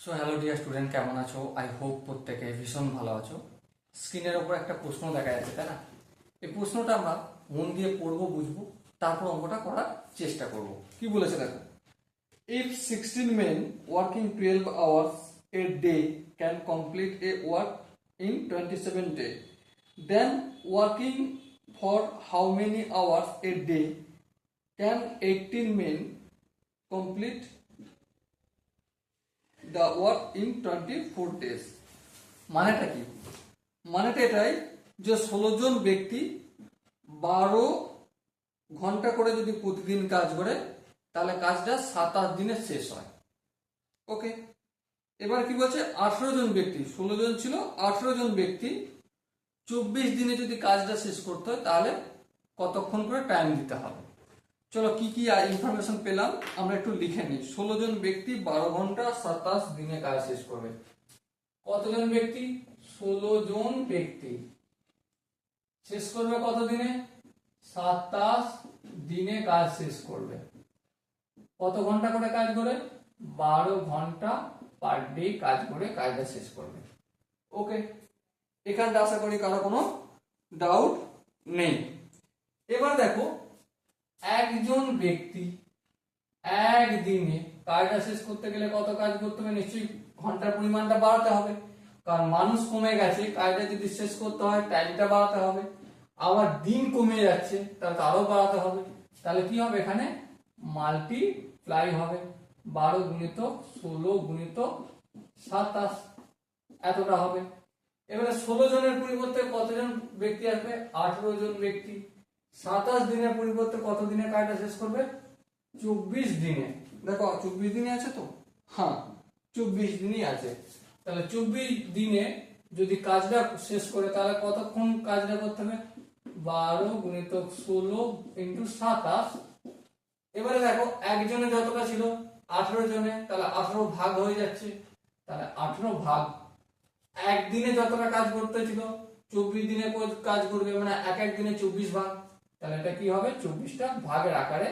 So hello dear student, কেমন আছো? I hope প্রত্যেকে ভীষণ ভালো আছো। স্ক্রিনের ওপর একটা প্রশ্ন দেখা যাচ্ছে, তাই না? এই প্রশ্নটা আমরা মন দিয়ে পড়বো, বুঝবো, তারপর অঙ্কটা করার চেষ্টা করব। কি বলেছে দেখো, if 16 men working 12 hours a day can complete a work in 27 days, then working for how many hours a day can 18 men complete the work in 24 days? মানেটা কি? মানেটা এটাই যে 16 জন ব্যক্তি 12 ঘন্টা করে যদি প্রতিদিন কাজ করে, তাহলে কাজটা 7-8 দিনে শেষ হয়। ওকে, এবার কি বলছে, 18 জন ব্যক্তি, 16 জন ছিল, 18 জন ব্যক্তি 24 দিনে যদি কাজটা শেষ করতে হয়, তাহলে কতক্ষণ করে টাইম দিতে হবে। চলো, কি কি ইনফরমেশন পেলাম আমরা একটু লিখে নিই। 16 জন ব্যক্তি 12 ঘন্টা 27 দিনে কাজ শেষ করবে। কতজন ব্যক্তি? 16 জন ব্যক্তি শেষ করবে কত দিনে? 27 দিনে কাজ শেষ করবে। কত ঘন্টা করে কাজ করে? 12 ঘন্টা পার ডে কাজ করে কাজটা শেষ করবে। ওকে, এখানটা আশা করি কারো কোনো ডাউট নেই। এবার দেখো, একজন ব্যক্তি একদিনে কাজটা শেষ করতে গেলে কত কাজ করতে হবে? নিশ্চয়ই ঘন্টার পরিমাণটা বাড়াতে হবে, কারণ মানুষ কমে গেছে, কাজটা যদি শেষ করতে হয় টাইমটা বাড়াতে হবে। আবার দিন কমে যাচ্ছে, তাহলে আরো বাড়াতে হবে। তাহলে কি হবে? এখানে মাল্টিপ্লাই হবে, 12 গুণিত 16 গুণিত 27, এতটা হবে। এবারে 16 জনের পরিবর্তে কতজন ব্যক্তি আসবে? 18 জন ব্যক্তি 27 দিনের পরিবর্তে কত দিনে কাজটা শেষ করবে? 24 দিনে। দেখো 24 দিনে আছে তো, হ্যাঁ 24 দিনই আছে। তাহলে 24 দিনে যদি কাজটা শেষ করে, তাহলে কতক্ষণ কাজটা করতে হবে? 12 গুণিত 16 ইন্টু 27। এবারে দেখো, একজনে যতটা ছিল 18 জনে, তাহলে 18 ভাগ হয়ে যাচ্ছে। তাহলে 18 ভাগ, একদিনে যতটা কাজ করতে ছিল 24 দিনে কাজ করবে, মানে এক এক দিনে 24 ভাগ। তাহলে এটা কি হবে? 24টা ভাগের আকারে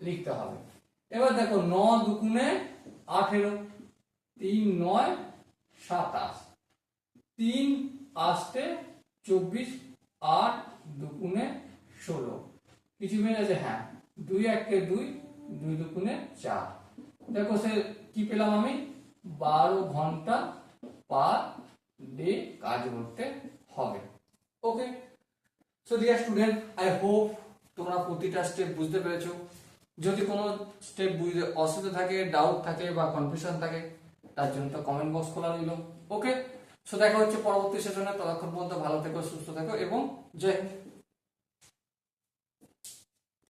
লিখতে হবে। এবার দেখো, 9 দুগুণে 18, 3 9 27, 3 আসতে 24, 8 দুগুণে 16। কিছু মিলে আছে? হ্যাঁ, 2 1 2, 2 দুগুণে 4। দেখো সে কি পেলাম আমি? 12 ঘন্টা পার ডে কাজ করতে হবে। Okay, so dear student, I hope তোমরা প্রতিটা স্টেপ বুঝতে পেরেছো। যদি কোনো স্টেপ বুঝতে অসুবিধা থাকে, ডাউট থাকে বা কনফিউশন থাকে, তার জন্য তো কমেন্ট বক্স খোলা রইল। ওকে, সো দেখা হচ্ছে পরবর্তী সেশনে। ততক্ষণ পর্যন্ত ভালো থেকো, সুস্থ থেকো এবং জয় হিন্দ।